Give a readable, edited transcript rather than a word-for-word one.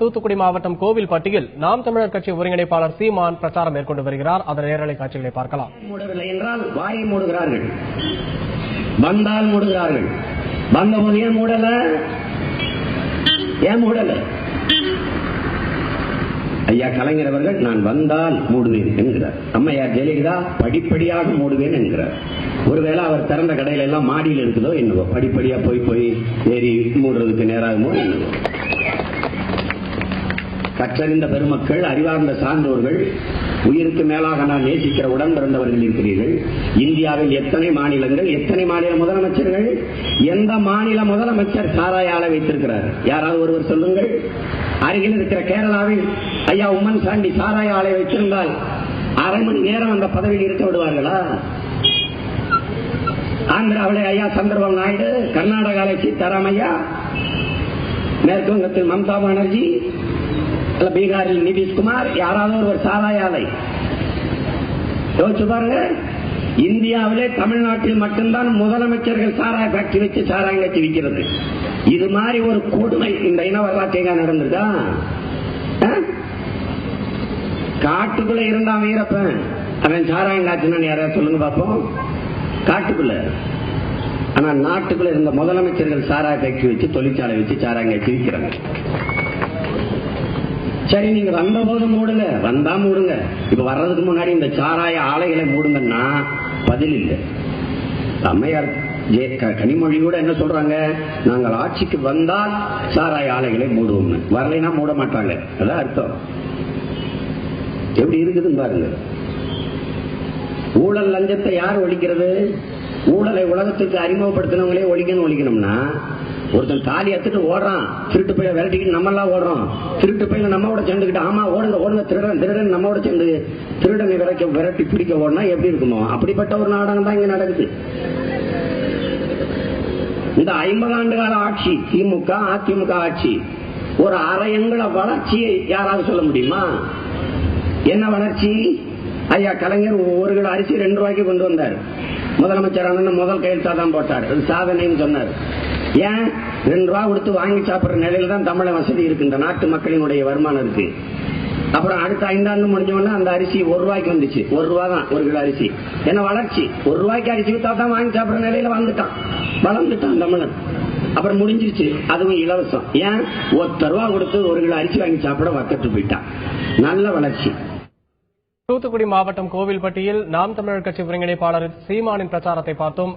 தூத்துக்குடி மாவட்டம் கோவில்பட்டியில் நாம் தமிழர் கட்சி ஒருங்கிணைப்பாளர் சீமான் பிரச்சாரம் மேற்கொண்டு வருகிறார். அதன் நேரலை காட்சிகளை பார்க்கலாம். மூடவில்லை என்றால் வாயை மூடுகிறார்கள், வந்தால் மூடுகிறார்கள். வந்தபோது ஏன் மூடல? ஐயா கலைஞர் அவர்கள் நான் வந்தால் மூடுவேன் என்கிறார். அம்மையார் ஜெயலலிதா படிப்படியாக மூடுவேன் என்கிறார். ஒருவேளை அவர் திறந்த கடையில எல்லாம் மாடியில் இருக்குதோ என்னவோ, படிப்படியா போய் ஏறி மூடுறதுக்கு நேராகுமோ என்னவோ. கற்றறிந்த பெருமக்கள், அறிவார்ந்த சான்றோர்கள், உயிருக்கு மேலாக நான் நேசிக்கிற உடன் பிறந்தவர்கள் இருக்கிறீர்கள். இந்தியாவில் எத்தனை மாநிலங்கள், எத்தனை மாநில முதலமைச்சர்கள், எந்த மாநில முதலமைச்சர் சாராய ஆலை வைத்திருக்கிறார்? யாராவது ஒருவர் சொல்லுங்கள். அருகில் இருக்கிற கேரளாவில் ஐயா உம்மன் சாண்டி சாராய ஆலை வைத்திருந்தால் அரை மணி நேரம் அந்த பதவியில் இருக்க விடுவார்களா? ஆந்திராவிலே ஐயா சந்திரபாபு நாயுடு, கர்நாடகாவில் சீதாராமையா, மேற்கு வங்கத்தில் மம்தா பானர்ஜி, பீகாரில் நிதிஷ்குமார், யாராவது ஒரு சாராய ஆலை யோசிச்சு பாருங்க. இந்தியாவிலே தமிழ்நாட்டில் மட்டும்தான் முதலமைச்சர்கள் சாராய ஃபேக்டரி வச்சு சாராயம் வச்சு விற்கிறது. இது மாதிரி ஒரு கொடுமை இந்த இன வரலாற்றை நடந்திருக்கா? காட்டுக்குள்ள இருந்தான் வீரப்பன், அவன் சாராயம் காய்ச்சினான்னு யாராவது சொல்லுங்க பாப்போம். காட்டுக்குள்ள. ஆனா நாட்டுக்குள்ள இருந்த முதலமைச்சர்கள் சாராய ஃபேக்டரி வச்சு, தொழிற்சாலை வச்சு சாராயம் காய்ச்சி விற்கிறாங்க. சரி, நீங்க வந்த போது மூடுங்க, வந்தா மூடுங்க. இப்ப வர்றதுக்கு முன்னாடி இந்த சாராய ஆலைகளை மூடுங்கன்னா பதில் இல்லை. அம்மையார் கனிமொழி கூட என்ன சொல்றாங்க? நாங்கள் ஆட்சிக்கு வந்தால் சாராய ஆலைகளை மூடுவோம், வரலைன்னா மூட மாட்டாங்க. அதான் அர்த்தம். எப்படி இருக்குதுன்னு பாருங்க. ஊழல் லஞ்சத்தை யார் ஒழிக்கிறது? ஊழலை உலகத்துக்கு அறிமுகப்படுத்தினவங்களே ஒழிக்கணும்னா, ஒருத்தன் தாலி எடுத்துட்டு ஓடுறான், திருட்டு பையில விரட்டிக்கிட்டு நம்ம எல்லாம் ஓடுறோம், திருட்டு பையில நம்மோட சேர்ந்துக்கிட்டு ஆமா ஓடுங்க திருடன் நம்மோட சேர்ந்து திருடனை விரட்டி பிடிக்க ஓடனா எப்படி இருக்குமோ அப்படிப்பட்ட ஒரு நாடகம் தான் இங்க நடக்குது. இந்த 50 ஆண்டு கால ஆட்சி, திமுக அதிமுக ஆட்சி, ஒரு அரையங்கள வளர்ச்சியை யாராவது சொல்ல முடியுமா? என்ன வளர்ச்சி? ஐயா கலைஞர் 1 கிலோ அரிசி 2 ரூபாய்க்கு கொண்டு வந்தார். முதலமைச்சர் முதல் கையெழுத்தா தான் போட்டார். அது சாதனைன்னு சொன்னார். ஏன் 2 ரூபா கொடுத்து வாங்கி சாப்பிடுற நிலையில தான் தமிழ வசதி இருக்கு, இந்த நாட்டு மக்களினுடைய வருமானம் இருக்கு. அப்புறம் அடுத்த 5 ஆண்டு முடிஞ்சோன்னா அந்த அரிசி 1 ரூபாய்க்கு வந்துச்சு. 1 ரூபா தான் 1 கிலோ அரிசி. என்ன வளர்ச்சி? 1 ரூபாய்க்கு அரிசி வித்தா தான் வாங்கி சாப்பிடுற நிலையில வளர்ந்துட்டான் தமிழன். அப்புறம் முடிஞ்சிருச்சு, அதுவும் இலவசம். ஏன்? 1 ரூபா கொடுத்து 1 கிலோ அரிசி வாங்கி சாப்பிட வக்கட்டு போயிட்டான். நல்ல வளர்ச்சி. தூத்துக்குடி மாவட்டம் கோவில்பட்டியில் நாம் தமிழர் கட்சி ஒருங்கிணைப்பாளர் சீமானின் பிரச்சாரத்தை பார்த்தோம்.